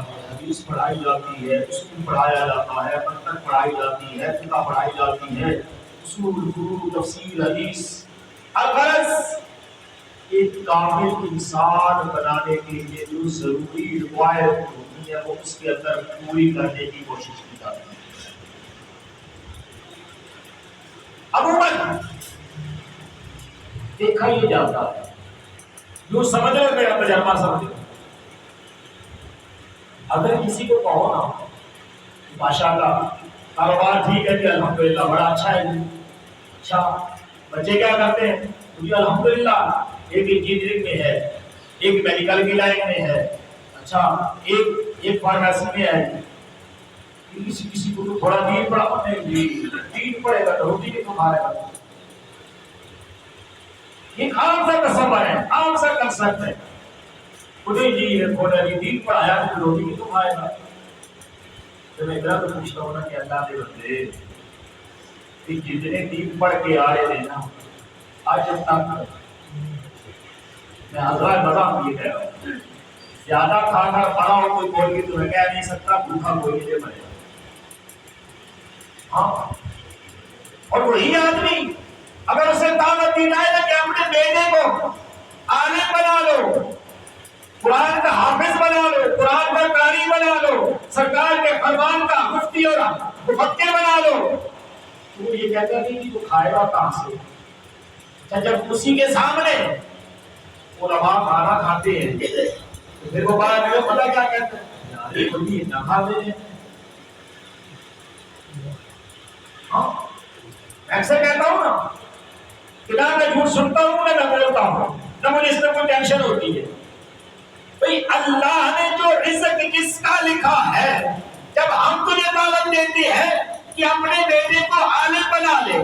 ہے، حدیث پڑھائی جاتی ہے، اصول پڑھایا جاتا ہے، منطق پڑھائی جاتی ہے، فقہ پڑھائی جاتی ہے، اصول، فروع، تفسیر، حدیث۔ الغرض ایک کامل انسان بنانے کے لیے جو ضروری روایت ہوتی ہے وہ اس کے اندر پوری کرنے کی کوشش کی جاتی ہے۔ عموماً دیکھا یہ جاتا ہے، جو سمجھ رہے میرا تجربہ سمجھ، اگر کسی کو کہو نا ماشاءاللہ کاروبار ٹھیک ہے جی الحمدللہ بڑا اچھا ہے جی، اچھا بچے کیا کرتے ہیں جی الحمدللہ ایک انجینئرنگ میں ہے، ایک میڈیکل کی لائن میں ہے، اچھا ایک فارمیسی میں ہے، کسی کو تو تھوڑا دین پڑھا دین پڑھے گا تو روٹی بھی تو کھائے گا۔ یہ عام سا تصور ہے، عام سا کنسپٹ ہے، خودی جی ہے کھوڑا جی دین پڑھایا تو روٹی بھی تو کھائے گا۔ تو میں ادھر تو پوچھتا ہوں نا کہ اللہ کے بندے کہ جتنے دین پڑھ کے آ رہے ہیں نا آج تک میں حضرات مذاق یہ کہہ رہا ہوں زیادہ کھا کر پڑا ہو کوئی بول کے تو میں کہہ نہیں سکتا بھوکا کوئی نہیں مرے گا۔ ہاں اور وہی آدمی اگر اسے دعوت دی جائے نا کہ اپنے بیٹے کو عالم بنا لو، قرآن کا حافظ بنا لو، قرآن کا قاری بنا لو، سرکار کے فرمان کا مفتی اور مفکر بنا لو، تو یہ کہتا نہیں کہ تو کھائے گا کہاں سے؟ اچھا جب اسی کے سامنے علماء کھانا کھاتے ہیں تو پھر وہ بڑا میرے پتہ کیا کہتے ہیں یار یہ بندی نہ کھا دے ہیں۔ ہاں میں اکثر کہتا ہوں نا کہ نہ میں جھوٹ سنتا ہوں نہ بولتا ہوں، نہ مجھے اس میں کوئی ٹینشن ہوتی ہے۔ بھئی اللہ نے جو رزق کس کا لکھا ہے، جب ہم تجھے دعوت دیتے ہیں کہ اپنے بیٹے کو عالم بنا لے،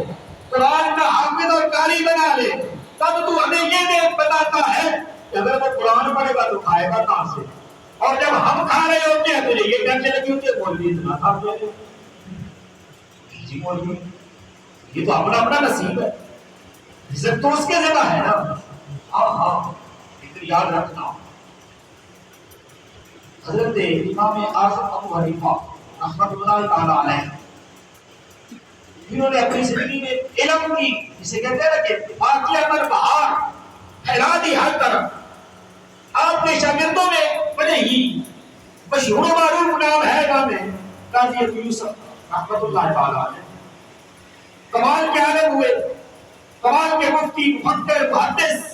قرآن کا حافظ اور قاری بنا لے، تب تو ہمیں یہ بتاتا ہے کہ اگر وہ قرآن پڑھے گا تو کھائے گا کہاں سے؟ اور جب ہم کھا رہے ہوتے ہیں تو یہ ٹینشن لگی ہوتی ہے مولوی اتنا کھاتے ہیں جی مولوی یہ تو اپنا اپنا نصیب ہے، رزق تو اس کے ذمہ ہے نا۔ ہاں ہاں لیکن یاد رکھنا حضرت امام اعظم ابو حنیفہ رحمۃ اللہ تعالی علیہ انہوں نے اپنی زندگی میں علم کی جسے کہتے ہیں نا کہ باقیہ پر بہار پھیلا دی ہر طرف۔ آپ کے شاگردوں میں بڑے ہی مشہور و معروف نام ہے امام قاضی ابو یوسف رحمۃ اللہ تعالی علیہ، کمال کے عالم ہوئے، کمال کے مفتی، مفکر، محدث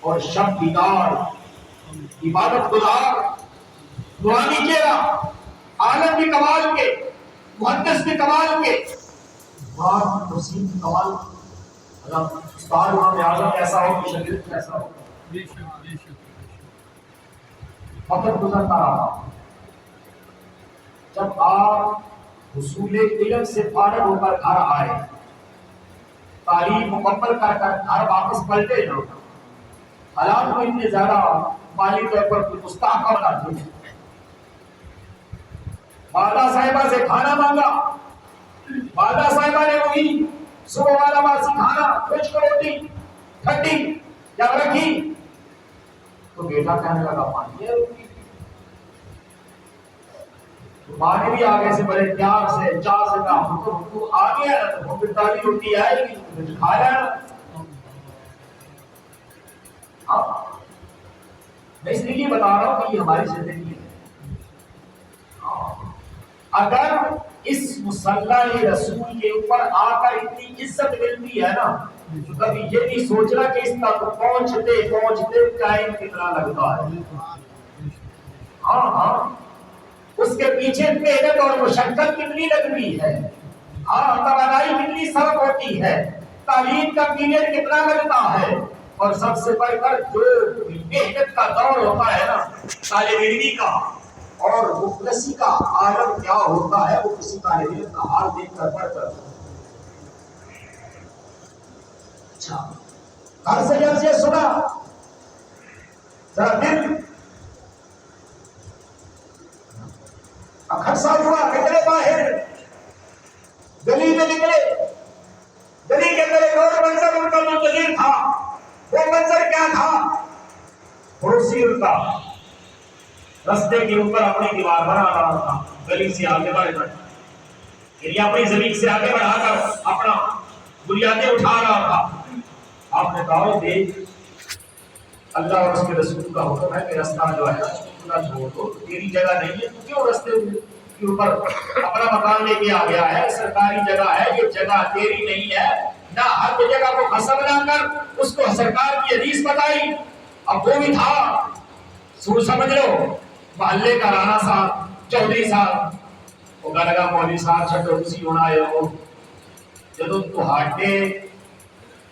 اور شب بیدار، عبادت گزار، نورانی چہرہ، عالم بھی کمال کے، محدث بھی کمال کے، بات تفسیر کی کمال کے۔ استاد امام اعظم ایسا ہو کہ شاگرد ایسا ہو۔ وقت گزرتا رہا، جب آپ حصول علم سے فارغ ہو کر گھر آئے، تعلیم مکمل کر کر گھر واپس پلٹے نہ، حالات کو اتنے زیادہ مالی طور پر مستحکم نہ تھے، والدہ صاحبہ سے کھانا مانگا، والدہ صاحبہ نے وہی صبح والا باسی کھانا، خشک روٹی ٹھنڈی جب رکھی تو بیٹا کہنے لگا پانی ہے روٹی، تو ماں نے بھی آگے سے بڑے پیار سے چاہ سے کہا تو آ گیا نا تو پھر تالی روٹی آئے گی تو کھایا نا۔ میں اس لیے بتا رہا ہوں کہ یہ ہماری زندگی ہے۔ اگر اس مصلی رسول کے اوپر آ کر اتنی عزت ملتی ہے نا تو کبھی یہ نہیں سوچنا کہ اس تک پہنچتے پہنچتے ٹائم کتنا لگتا ہے۔ ہاں ہاں اس کے پیچھے محنت اور مشقت کتنی لگتی ہے، ہاں توانائی کتنی صرف ہوتی ہے، تعلیم کا پیریڈ کتنا لگتا ہے، اور سب سے بڑھ کر جو محنت کا دور ہوتا ہے نا طالب علمی کا اور مفلسی کا عالم کیا ہوتا ہے وہ کسی طالب علم کا حال دیکھ کر پڑھ کر۔ اچھا گھر سے جب سے سنا ذرا دل اکھڑ سا ہوا، نکلے باہر گلی میں نکلے، گلی کے اندر ایک اور منظر ان کا منتظر تھا، وہ منظر کیا تھا؟ پڑوسی ان کا رستے کے اوپر اپنی دیوار بنا رہا تھا، گلی سے آگے بڑھ کر، یعنی اپنی زمین سے آگے بڑھا کر اپنا بنیادیں اٹھا رہا تھا۔ آپ نے کہا دیکھ اللہ اور اس کے رسول کا حکم ہے کہ رستہ جو ہے پورا چھوڑ دو، تیری جگہ نہیں ہے، تو کیوں رستے کے اوپر اپنا مکان لے کے آ گیا ہے؟ سرکاری جگہ ہے، یہ جگہ تیری نہیں ہے نہ۔ ہر جگہ کو قسم نہ کر، اس کو سرکار کی حدیث بتائی۔ اب وہ بھی تھا سور سمجھ لو، محلے کا رانا صاحب، چودھری صاحب، وہ کہنے لگا مولوی صاحب چھٹو کسی ہونا ہے وہ جدو تہاڈے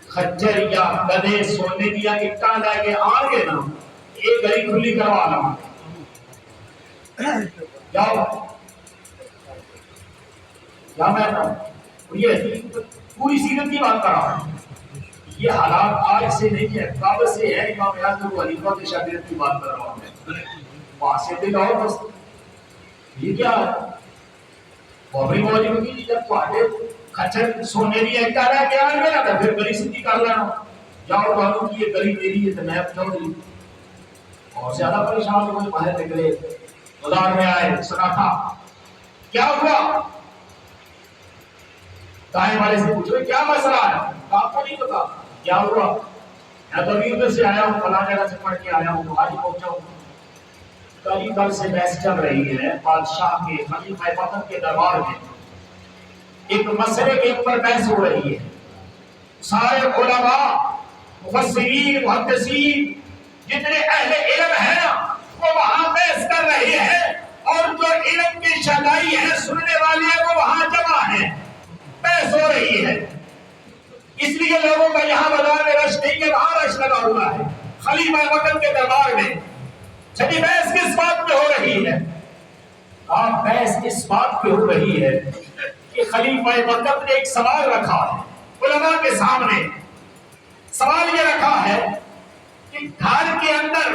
خچر یا گدے سونے دیا اٹاں لے کے آن گے نا، یہ گلی کھلی کروا لوں جاؤ یا میں یہ پوری سیرت کی بات کر رہا ہوں۔ یہ حالات آج سے نہیں ہے، کب سے ہے۔ امام اعظم ابو حنیفہ کے شاگرد کی بات کر رہا ہوں میں، وہاں سے بھی لاؤ بس۔ یہ کیا ہے بابری موجود کی جب تہاڈے کچر سونے دی اٹا رہ کے آن گے نا تو پھر گلی سیدھی کر لینا، جاؤ بابو کی یہ گلی میری ہے تو میں چودھری۔ اور زیادہ پریشان ہوئے، باہر نکلے، بازار میں آئے، سنا تھا کیا ہوا؟ دائیں والے سے پوچھو کیا مسئلہ ہے؟ آپ کو نہیں پتا کیا ہوا؟ میں تو امیر سے آیا ہوں، فلاں جگہ سے پڑھ کے آیا ہوں، آج پہنچا ہوں۔ کل سے بحث چل رہی ہے بادشاہ کے خلیفہ وقت کے دربار میں، ایک مسئلے کے اوپر بحث ہو رہی ہے۔ سارے علماء، مفسرین، محدثین، جتنے اہل علم ہیں نا وہ وہاں بحث کر رہے ہیں، اور جو علم کی شہدائی ہے سننے والے ہیں وہ وہاں جمع ہیں، بحث ہو رہی ہے۔ اس لیے لوگوں کا یہاں بازار میں رش نہیں ہے، وہاں رش لگا ہوا ہے خلیفہ وقت کے دربار میں۔ چلیے بحث کس بات پہ ہو رہی ہے؟ آپ بحث اس بات پہ ہو رہی ہے کہ خلیفہ وقت نے ایک سوال رکھا ہے علماء کے سامنے۔ سوال یہ رکھا ہے کہ گھر کے اندر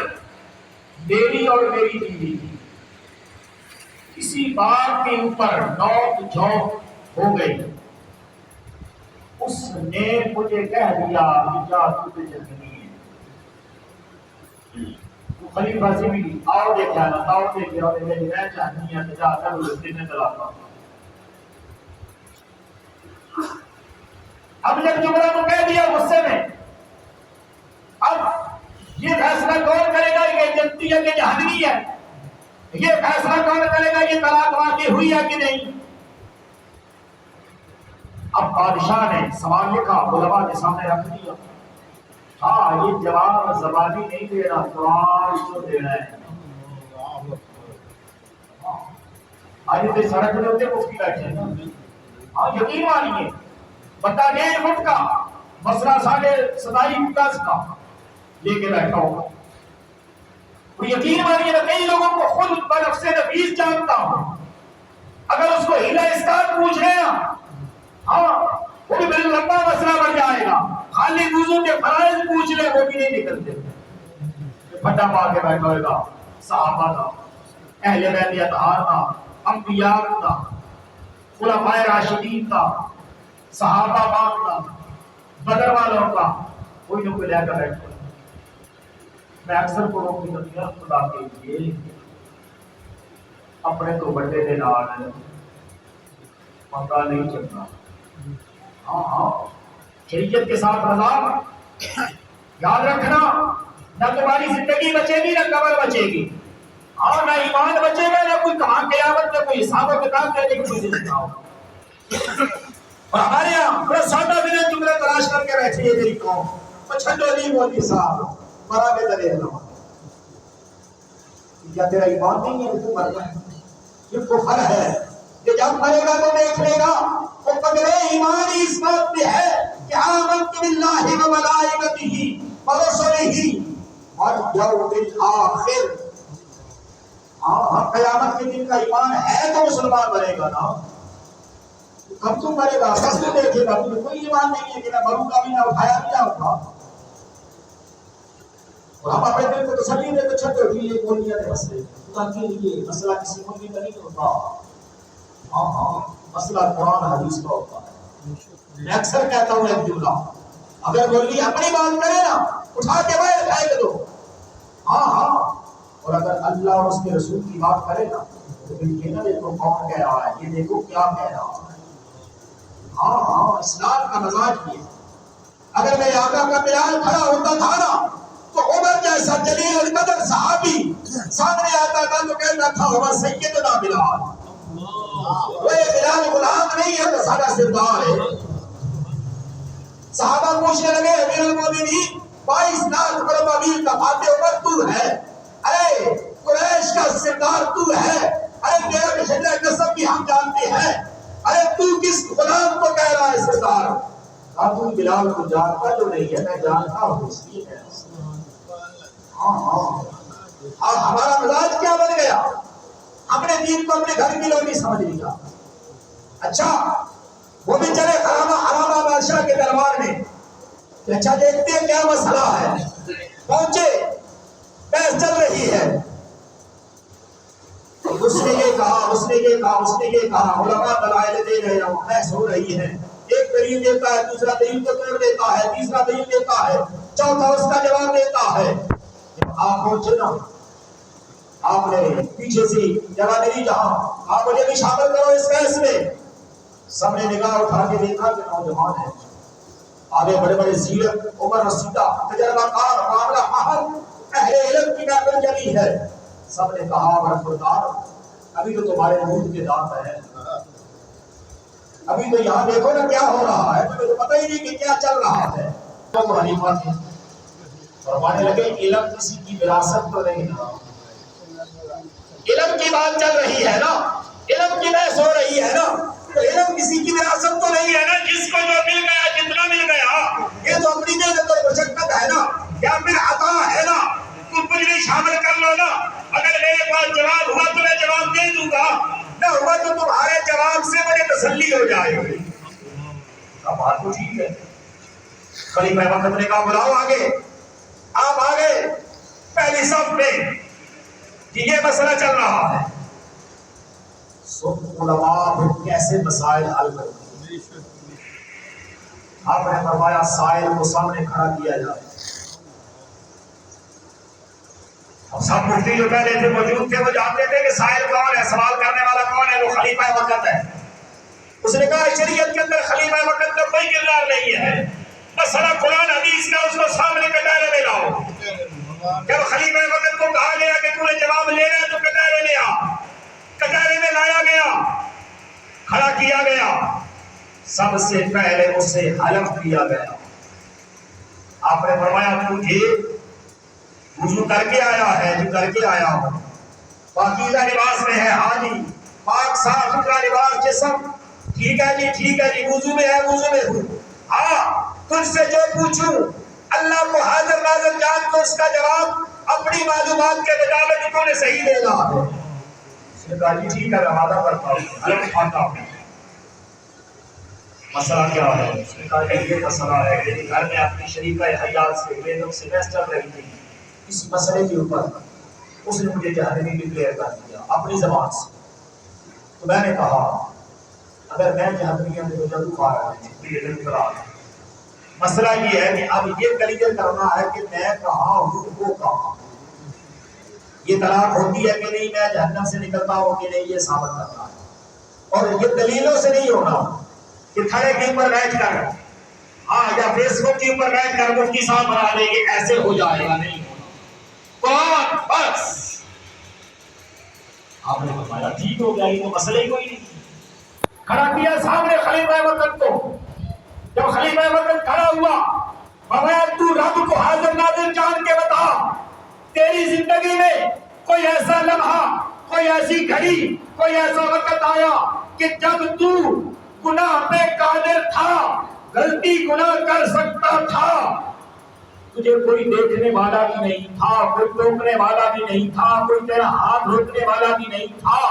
میری اور میری بیوی کسی بات کے اوپر نوک جھوک ہو گئی، اس نے مجھے کہہ دیا کہ جا تجھے جلدی ہے۔ خلیفہ سے بھی آؤ دیکھا نا، آؤ دیکھا، اور میں چاہتی ہیں کہ جا کر اس دن دلاتا ہوں۔ اب جب جملہ تو کہہ دیا غصے میں، اب یہ فیصلہ کون کرے گا کہ جنتی ہے کہ جہنمی ہے؟ یہ فیصلہ کون کرے گا کہ طلاق واقع ہوئی ہے کہ نہیں؟ اب بادشاہ نے سوال لکھا، علماء کے سامنے رکھ دیا۔ ہاں یہ جواب زبانی نہیں دینا، سوال کو دینا ہے۔ آج اتنے سڑک پہ ہوتے مفتی بیٹھے ہیں، ہاں یقین مانیے بندہ 1.5 فٹ کا مسئلہ 27.5 گز کا لے کے بیٹھا ہوگا، اور یقین مانیے میں کئی لوگوں کو خود بنفس نفیس جانتا ہوں، اگر اس کو ہلا اسکار پوچھ رہے ہیں ہاں وہ بھی بڑا لمبا مسئلہ بن جائے گا، خالی وضو کے فرائض پوچھ لے وہ بھی نہیں نکلتے۔ پھٹا مار کے بیٹھا ہوئے گا صحابہ کا، اہل بیت اطہار کا، انبیاء کا، خلفاء راشدین کا، صحابہ پاک کا، بدر والوں کا، کوئی نہ کوئی لے کر بیٹھا۔ میں اکثر کو روک دیتی ہوں خدا کے لیے اپنے تو بڑے دے نال پتہ نہیں چلتا۔ ہاں ہاں شریعت کے ساتھ رضا، یاد رکھنا نہ تمہاری زندگی بچے گی نہ قبر بچے گی، اور نہ ایمان بچے گا نہ کوئی کہاں قیامت میں کوئی حساب و کتاب کرنے کی کوئی زندگی ہو۔ اور ہمارے یہاں بڑا سادہ دن جملے تلاش کر کے بیٹھی ہے میری قوم، اور چھٹو نہیں مولوی صاحب مرا کے درے اللہ، کیا تیرا ایمان نہیں ہے تو مرنا ہے؟ یہ کفر ہے کہ جب مرے گا تو دیکھ لے گا۔ وہ پگڑے ایمان اس بات پہ ہے کہ آمنت باللہ و ملائکتہ و رسلہ والیوم الآخر۔ ہاں قیامت کے دن کا ایمان ہے تو مسلمان بنے گا نا۔ کب تم مرے گا سب تو دیکھے گا، تمہیں کوئی ایمان نہیں ہے کہ میں مروں گا بھی نہ اٹھایا بھی نہ ہوگا، اور ہم اپنے دل کو تسلی دے تو چھٹے ہوئی یہ بولیاں نے مسئلے خدا کے لیے مسئلہ کسی مولوی کا نہیں ہوتا۔ ہاں ہاں مسئلہ قرآن حدیث کا ہوتا ہے۔ میں اکثر کہتا ہوں ایک جملہ، اگر مولوی اپنی بات کرے نا اٹھا کے باہر پھینک دو، ہاں ہاں اور اگر اللہ اور اس کے رسول کی بات کرے نا تو پھر کہنا دیکھو کون کہہ رہا ہے، یہ دیکھو کیا کہہ رہا ہے۔ ہاں اسلام کا مزاج یہ ہے۔ اگر میرے آقا کا بلال کھڑا ہوتا تھا نا تو عمر جیسا جلیل القدر صحابی سامنے آتا تھا تو کہتا تھا عمر سیدنا بلال، وہ بلال غلام نہیں ہے، وہ سارا سردار ہے۔ صحابہ پوچھنے لگے امیر المومنین 22 لاکھ برمویل کا فاتح عمر تو ہے، ارے قریش کا سردار تو ہے، ارے تیرا محلہ نسب بھی ہم جانتے ہیں، ارے تو کس غلام کو کہہ رہا ہے سردار؟ تو بلال کو جانتا جو نہیں ہے، میں جانتا ہوں اس لیے ہے۔ اور ہمارا مزاج کیا بن گیا؟ ہم نے دین کو اپنے گھر کی لوٹی سمجھ لیا۔ اچھا وہ بھی چلے حرامہ بادشاہ کے دربار میں کہ اچھا دیکھتے ہیں کیا مسئلہ ہے۔ پہنچے، بحث چل رہی ہے، اس نے یہ کہا، اس نے یہ کہا، اس نے یہ کہا، علماء دلائل دے رہے ہیں، بحث ہو رہی ہے۔ ایک دلیل دیتا ہے، دوسرا دلیل کو توڑ دیتا ہے، تیسرا دلیل دیتا ہے، چوتھا اس کا جواب دیتا ہے۔ جب آپ پہنچے نا، آپ نے پیچھے سے جگہ ملی جہاں آپ مجھے بھی شامل کرو اس بحث میں۔ سب نے نگاہ اٹھا کے دیکھا کہ نوجوان ہے، آگے بڑے بڑے سیرت، عمر رسیدہ، تجربہ کار، معاملہ ماہر، اہل علم کی محفل جمی ہے۔ سب نے کہا برخوردار، ابھی تو تمہارے منہ کے دانت ہیں، ابھی تو یہاں دیکھو نا کیا ہو رہا ہے، تمہیں تو پتہ ہی نہیں کہ کیا چل رہا ہے۔ تو حنیفہ تھے، فرمانے لگے علم کسی کی وراثت تو نہیں ہے، علم کی بات چل رہی ہے نا، علم کی بحث ہو رہی ہے نا، تو علم کسی کی وراثت تو نہیں ہے نا، جس کو جو مل گیا جتنا مل گیا یہ تو اپنی محنت اور مشقت ہے نا، یا پھر عطا ہے نا، تم کچھ بھی شامل کر لو نا، اگر میرے پاس جواب ہوا تو میں جواب دے دوں گا، نہ ہوا تو تمہارے جواب سے مجھے تسلی ہو جائے گی۔ اب بات تو ٹھیک ہے، خلیفہ وقت نے کہا بلاؤ آگے، آپ آگے پہلی صف میں کہ یہ مسئلہ چل رہا ہے۔ سب علماء پھر کیسے مسائل حل کرتے ہیں، آپ نے فرمایا سائل کو سامنے کھڑا کیا جائے۔ اب سب مفتی جو پہلے تھے موجود تھے وہ جانتے تھے کہ سائل کون ہے، سوال کرنے والا کون ہے، وہ خلیفہ وقت ہے۔ اس نے کہا شریعت کے اندر خلیفہ وقت کا کوئی کردار نہیں ہے، مسئلہ قرآن حدیث کا، اس کو سامنے کٹارے میں لاؤ۔ جب خلیفہ وقت کو کہا گیا کہ تو نے جواب لینا ہے تو کٹارے میں آ، کٹارے میں لایا گیا، کھڑا کیا گیا، سب سے پہلے اسے حلف دیا گیا۔ آپ نے فرمایا تجھے وضو کر کے آیا ہے؟ جو کر کے آیا ہوں، پاکیزہ لباس میں ہے، ہاں جی، پاک صاف ستھرا لباس جسم، ٹھیک ہے جی، ٹھیک ہے جی، وضو میں ہے، وضو میں ہوں، ہاں تجھ سے جو پوچھوں اللہ کو حاضر ناظر جان کو اس کا جواب اپنی معلومات کے مطابق تو نے صحیح دینا ہے۔ اس نے کہا جی ٹھیک ہے، میں وعدہ کرتا ہوں، حلف کھاتا ہوں۔ مسئلہ کیا ہے؟ اس نے کہا کہ یہ مسئلہ ہے کہ گھر میں اپنی شریکہ حیات سے بیگم سے بحث چل رہی تھی، اس مسئلے کے اوپر اس نے مجھے جہنمی ڈکلیئر کر دیا اپنی زبان سے۔ تو میں نے کہا اگر میں جہنمیوں میں جدو کھا رہا ہوں، مسئلہ یہ ہے کہ اب یہ کلیئر کرنا ہے کہ میں کہاں ہوں، وہ کہاں، یہ طلاق ہوتی ہے کہ نہیں، میں جہنم سے نکلتا ہوں کہ نہیں، یہ ثابت کرنا ہے۔ اور یہ دلیلوں سے نہیں ہونا کہ کھڑے کے اوپر بیٹھ کر، ہاں یا فیس بک کے اوپر بیٹھ کر مفتی صاحب بنا دیں گے ایسے ہو جائے گا، نہیں قرآن بس۔ آپ نے فرمایا ٹھیک ہو گیا، یہ تو مسئلہ ہی کوئی نہیں۔ کھڑا کیا سامنے خلیفہ وقت کو، جب خلیفہ وقت کھڑا ہوا فرمایا تو رب کو حاضر ناظر جان کے بتا، تیری زندگی میں کوئی ایسا لمحہ، کوئی ایسی گھڑی، کوئی ایسا وقت آیا کہ جب تو گناہ پہ قادر تھا، غلطی گناہ کر سکتا تھا، تجھے کوئی دیکھنے والا بھی نہیں تھا، کوئی ٹوکنے والا بھی نہیں تھا، کوئی تیرا ہاتھ روکنے والا بھی نہیں تھا،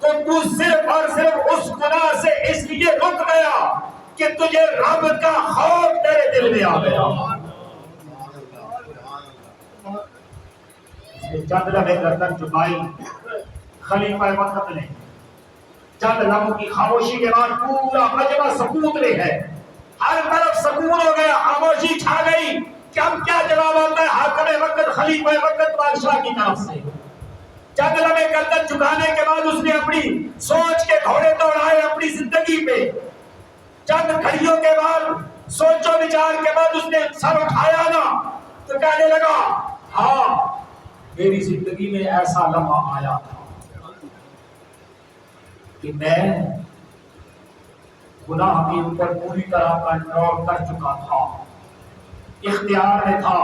تو صرف اور صرف اس گناہ سے اس لیے رک گیا کہ تجھے رب کا خوف تیرے دل میں آ گیا۔ چند لمحے گردن جھکائی خلیفہ وقت نے، چند لمحوں کی خاموشی کے بعد پورا مجمع سکوت میں ہے، ہر طرف سکون ہو گیا، خاموشی چھا گئی کہ اب کیا جواب آتا ہے حاکم وقت، خلیفہ وقت، بادشاہ کی طرف سے۔ چند لمحے گردن جھکانے کے بعد اس نے اپنی سوچ کے گھوڑے دوڑائے اپنی زندگی پہ. چند گھڑیوں کے بعد سوچ و وچار کے بعد اس نے سر اٹھایا نا تو کہنے لگا ہاں میری زندگی میں ایسا لمحہ آیا تھا کہ میں گناہ کے اوپر پوری طرح کنٹرول کر چکا تھا، اختیار میں تھا،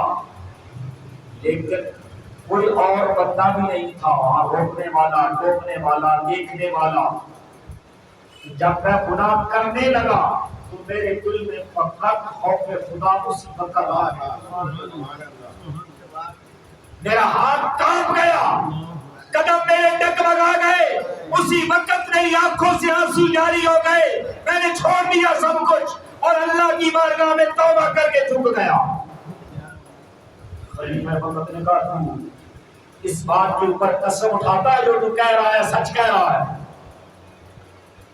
لیکن کوئی اور بندہ بھی نہیں تھا وہاں روکنے والا، ٹوکنے والا، دیکھنے والا. جب میں گناہ کرنے لگا تو میرے دل میں فقط خوف خدا اسی وقت آ گیا. میرا ہاتھ کانپ گیا، قدم میرے ڈگمگا گئے، اسی وقت میری آنکھوں سے آنسو جاری ہو گئے. میں نے چھوڑ دیا سب کچھ اور اللہ کی بارگاہ میں توبہ کر کے جھک گیا. خلیفہ وقت نے کہا تو اس بات کے اوپر قسم اٹھاتا ہے جو تو کہہ رہا ہے سچ کہہ رہا ہے.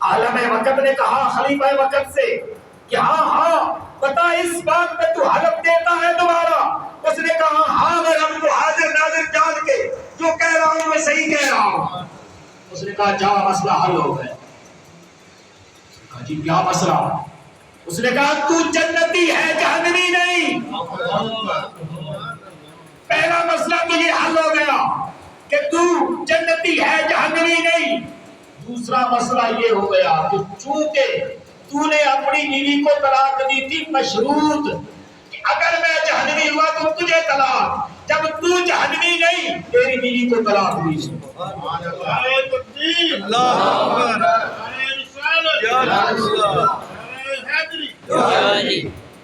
عالم وقت نے کہا خلیفہ وقت سے کہ ہاں بتا اس بات میں تو حلف دیتا ہے دوبارہ؟ اس نے کہا ہاں میں رب کو حاضر ناظر جان کے جو کہہ رہا ہوں میں صحیح کہہ رہا ہوں. اس نے کہا جا مسئلہ حل ہو گیا. کہا جی کیا مسئلہ؟ اس نے کہا تو جنتی ہے جہنمی نہیں. پہلا مسئلہ تو یہ حل ہو گیا کہ تو جنتی ہے جہنمی نہیں. دوسرا مسئلہ یہ ہو گیا کہ چونکہ تو نے اپنی بیوی کو طلاق دی تھی مشروط کہ اگر میں جہنمی ہوا تو تجھے طلاق، جب تو جہنمی نہیں تیری بیوی کو طلاق دی.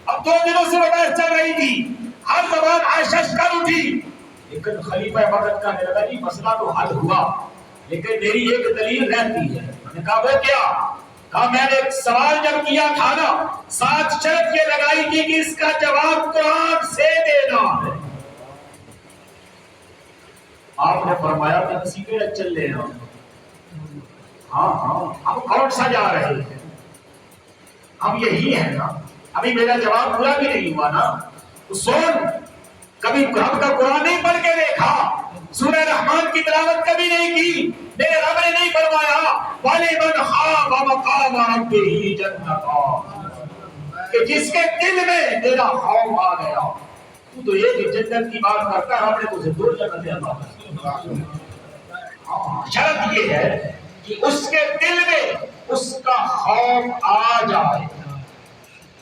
اب 2 دنوں سے وہ بحث چل رہی تھی، ہر زبان آشش کر اٹھی، لیکن خلیفہ وقت کا میرا جی مسئلہ تو حل ہوا لیکن میری ایک دلیل رہتی ہے. میں نے کہا وہ کیا؟ کہا میں نے ایک سوال جب کیا تھا نا 7 شرط یہ لگائی تھی کہ اس کا جواب قرآن سے دینا ہے. آپ نے فرمایا کہ کسی پہ چل لینا. ہاں ہم کون سا جا رہے ہیں؟ ہم یہی ہے نا. ابھی میرا جواب پورا بھی نہیں ہوا نا. تو سن، کبھی رب کا قرآن نہیں پڑھ کے دیکھا، سورہ رحمان کی تلاوت کبھی نہیں کی. میرے رب نے نہیں فرمایا وَلِمَنْ خَافَ مَقَامَ رَبِّهِ جَنَّتَانِ کہ جس کے دل میں میرا خوف آ گیا. تو ایک جنت کی بات کرتا ہے، ہم نے تجھے 2 جنتیں عطا کی. شرط یہ ہے کہ اس کے دل میں اس کا خوف آ جائے.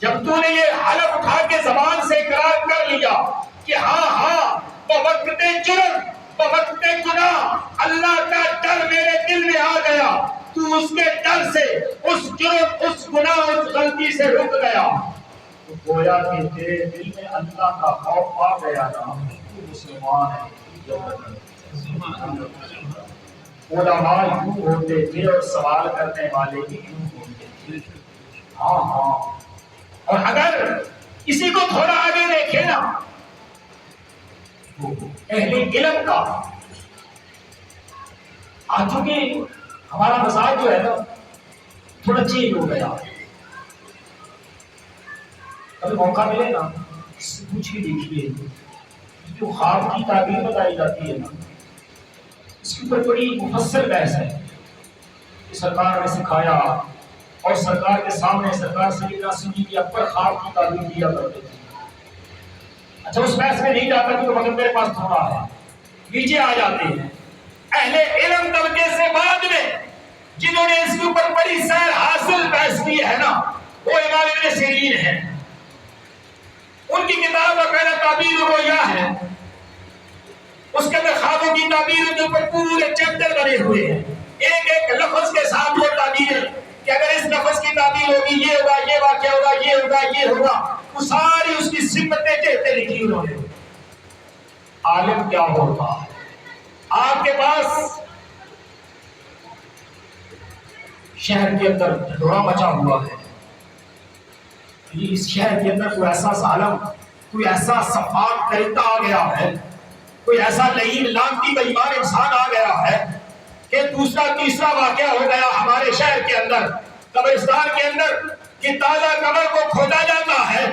جب تو نے یہ حلف اٹھا کے زبان سے اقرار کر لیا کہ ہاں بوقت جرم بوقت گناہ اللہ کا ڈر میرے دل میں آ گیا، تو اس کے ڈر سے اس جرم اس گناہ اس غلطی سے رک گیا، تو گویا کہ تیرے دل میں اللہ کا خوف آ گیا نا، تو مسلمان ہے. علماء یوں ہوتے تھے اور سوال کرنے والے بھی یوں ہوتے تھے. ہاں اور اگر کسی کو تھوڑا آگے دیکھے نا اہل علم کا، آج چونکہ ہمارا مزاج جو ہے نا تھوڑا چینج ہو گیا. کبھی موقع ملے نا اس سے پوچھ کے دیکھیے جو خواب کی تعبیر بتائی جاتی ہے نا اس کے اوپر بڑی مفصل بحث ہے کہ سرکار نے سکھایا اور سرکار کے سامنے سرکار سیدنا سنی کی اکبر خواب کی تعبیر دیا کرتے تھے. اچھا اس بحث میں نہیں جاتا کہ مگر میرے پاس تھوڑا ہے. نیچے آ جاتے ہیں اہل علم طبقے سے بعد میں جنہوں نے اس کے اوپر بڑی سیر حاصل بحث کی ہے نا وہ امام ابن سیرین ہیں. ان کی کتاب کا پہلا تعبیر الرؤیا ہے، اس کے اندر خوابوں کی تعبیر کے اوپر پورے چیپٹر بنے ہوئے ہیں، ایک ایک لفظ کے ساتھ وہ تعبیر کہ اگر اس لفظ کی تعبیر ہوگی یہ ہوگا، یہ واقعہ ہوگا، یہ ہوگا، یہ ہوگا، وہ ساری اس کی صفتیں کہتے لکھی انہوں نے. عالم کیا ہوتا ہے؟ آپ کے پاس شہر کے اندر ڈھنڈورا مچا ہوا ہے، اس شہر کے اندر کوئی ایسا ظالم کوئی ایسا سفاک کرتا آ گیا ہے، کوئی ایسا لعین لعنتی بے ایمان انسان آ گیا ہے کہ دوسرا تیسرا واقعہ ہو گیا ہمارے شہر کے اندر قبرستان کے اندر کہ تازہ قبر کو کھودا جاتا ہے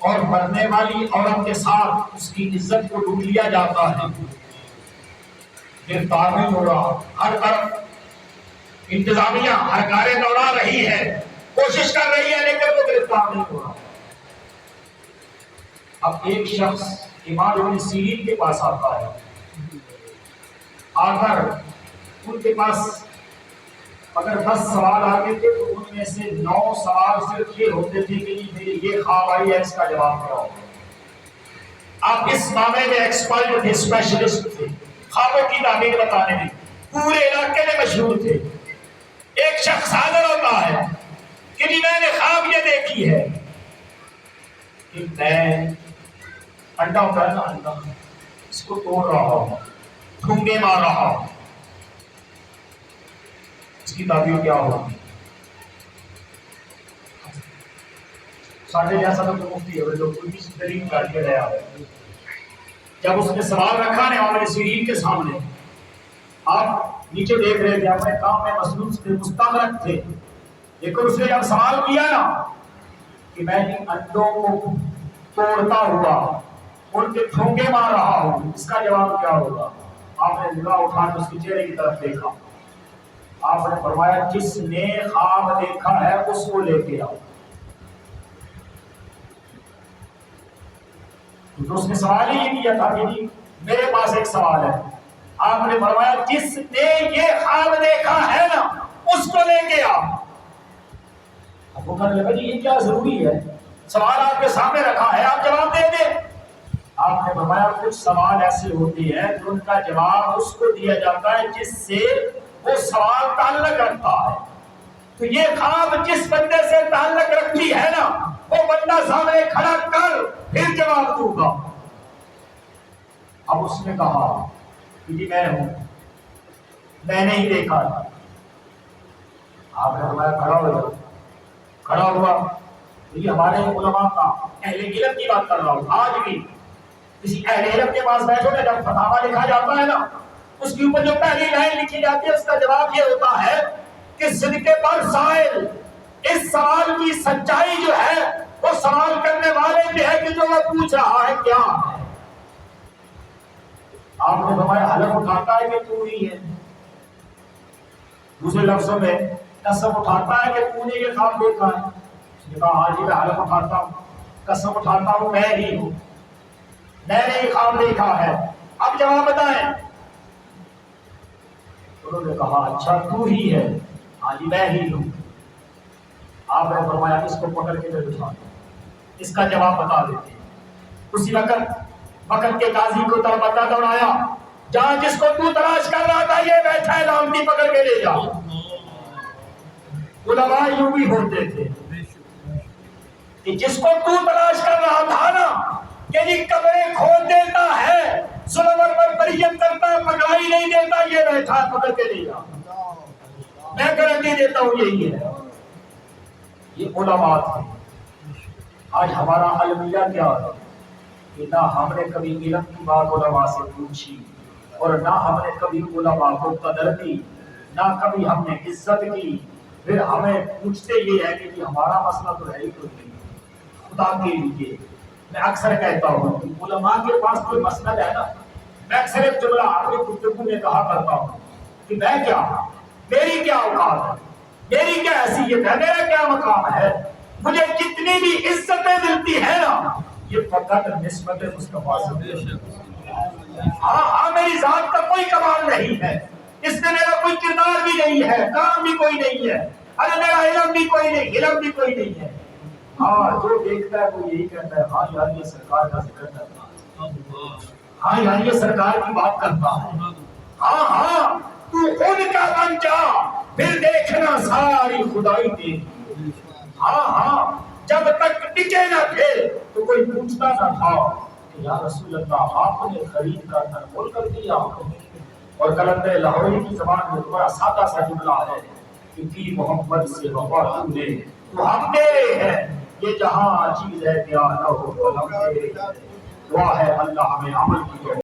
اور مرنے والی عورت کے ساتھ اس کی عزت کو لوٹ لیا جاتا ہے. گرفتار نہیں ہو رہا. ہر طرف انتظامیہ ہرکاریں دوڑا رہی ہے, کوشش کر رہی ہے, لیکن وہ گرفتار نہیں ہو رہا. اب ایک شخص امام ابن سیرین کے پاس آتا ہے, آ کر ان کے پاس اگر 10 سوال آتے تھے تو ان میں سے 9 سوال صرف یہ ہوتے تھے کہ میری یہ خواب آئی ہے, اس کا جواب کیا ہوگا. آپ اس معاملے میں ایکسپرٹ تھے, اسپیشلسٹ تھے, خوابوں کی تعبیر بتانے میں پورے علاقے میں مشہور تھے. ایک شخص حاضر ہوتا ہے کہ جی میں نے خواب یہ دیکھی ہے کہ میں انڈا ہوتا ہے نا, انڈا اس کو توڑ رہا ہوں, ٹھونگے مار رہا ہوں, اس کی تعبیر کیا ہوگی. ساڑھے جیسا تو مفتی ہے جو کوئی بھی دلیل کر کے رہا ہے. جب اس نے سوال رکھا نے عامر سیرین کے سامنے, آپ نیچے دیکھ رہے تھے, اپنے کام میں مصروف تھے, مستغرق تھے, لیکن اس نے جب سوال کیا نا کہ میں ان انڈوں کو توڑتا ہوا ان کے ٹھونگے مار رہا ہوں, اس کا جواب کیا ہوگا. آپ نے نگاہ اٹھا کے اس کے چہرے کی طرف دیکھا. آپ نے فرمایا جس نے خواب دیکھا ہے اس کو لے کے آؤ. تو اس نے سوال ہی کیا تھا کہ جی میرے پاس ایک سوال ہے. آپ نے فرمایا جس نے یہ خواب دیکھا ہے نا اس کو لے کے آؤ. اب وہ کہنے لگا جی یہ کیا ضروری ہے, سوال آپ کے سامنے رکھا ہے, آپ جواب دے دیں. آپ نے فرمایا کچھ سوال ایسے ہوتے ہیں جو ان کا جواب اس کو دیا جاتا ہے جس سے وہ سوال تعلق رکھتا ہے. تو یہ خواب جس بندے سے تعلق رکھتی ہے نا وہ بندہ سامنے کھڑا کر پھر جواب دوں گا. اب اس نے کہا کہ جی میں ہوں, میں نے ہی دیکھا. آپ نے فرمایا کھڑا ہو جاؤ. کھڑا ہوا. یہ ہمارے علماء کا اہل علم کی بات کر رہا ہوں. آج بھی کسی اہل علم کے پاس بیٹھو نا, جب فتاوا لکھا جاتا ہے نا اس کے اوپر جو پہلی لائن لکھی جاتی ہے اس کا جواب یہ ہوتا ہے کہ صدقے پر سائل, اس سوال کی سچائی جو ہے وہ سوال کرنے والے بھی ہے کہ جو وہ پوچھ رہا ہے کیا ہے. آپ نے فرمایا حلف اٹھاتا ہے کہ تو ہی ہے. دوسرے لفظوں میں قسم اٹھاتا ہے کہ تو نے یہ خواب دیکھا ہے. اس نے کہا ہاں جی میں حلف اٹھاتا ہوں, قسم اٹھاتا ہوں میں ہی ہوں, میں نے یہ خواب دیکھا ہے. اب جواب بتائیں. انہوں نے کہا اچھا تو ہی ہے. ہاں جی میں ہی ہوں. آپ نے فرمایا اس کو پکڑ کے بٹھا دو, اس کا جواب بتا دیتے. اسی وقت کے قاضی کو تربتا دوڑایا, جہاں جس کو تو تلاش کر رہا تھا یہ بیٹھا ہے, لامتی پکڑ کے لے جا. علماء یوں بھی ہوتے تھے کہ جس کو تو تلاش کر رہا تھا نا کہ جی قبریں کھود دیتا ہے, ظلم پر بریت کرتا ہے, پکڑائی نہیں دیتا, یہ بیٹھا ہے پکڑ کے لے جا. میں گارنٹی دیتا ہوں یہی ہے. یہ علماء تھے. آج ہمارا المیہ کیا ہے کہ نہ ہم نے کبھی علم کی بات علماء سے پوچھی اور نہ ہم نے کبھی علماء کو قدر دی, نہ کبھی ہم نے عزت کی. پھر ہمیں پوچھتے یہ ہے کہ جی ہمارا مسئلہ تو ہے ہی تو نہیں. خدا کے لیے میں اکثر کہتا ہوں کہ علماء کے پاس کوئی مسئلہ ہے نا, میں اکثر ایک جملہ اپنی گفتگو میں کہا کرتا ہوں کہ میں کیا, میری کیا اوقات ہے, میری کیا حیثیت ہے, میرا کیا مقام ہے, مجھے جتنی بھی عزتیں ملتی ہیں نا یہ فقط نسبت مصطفیٰ سے. ہاں میری ذات کا کوئی کمال نہیں ہے, اس میں میرا کوئی کردار بھی نہیں ہے, کام بھی کوئی نہیں ہے, ارے میرا علم بھی کوئی نہیں, علم بھی کوئی نہیں ہے. ہاں جو دیکھتا ہے وہ یہی کہتا ہے ہاں یار یہ سرکار کا ذکر کرتا ہے, ہاں یار یہ سرکار کی بات کرتا ہے. ہاں تو خود کا بن جا پھر دیکھنا ساری خدائی تیری. ہاں جب تک ٹکے نہ تھے تو کوئی پوچھتا نہ تھا کہ یا رسول اللہ آپ نے خرید کا تنمول کر دیا. اور قلندر لاہوری کی زبان میں بڑا سادہ سا جملہ ہے کہ فی محمد سے وفا تو نے تو ہم تیرے ہیں, یہ جہاں چیز ہے کیا نہ ہو ہم تیرے. دعا ہے اللہ ہمیں عمل کی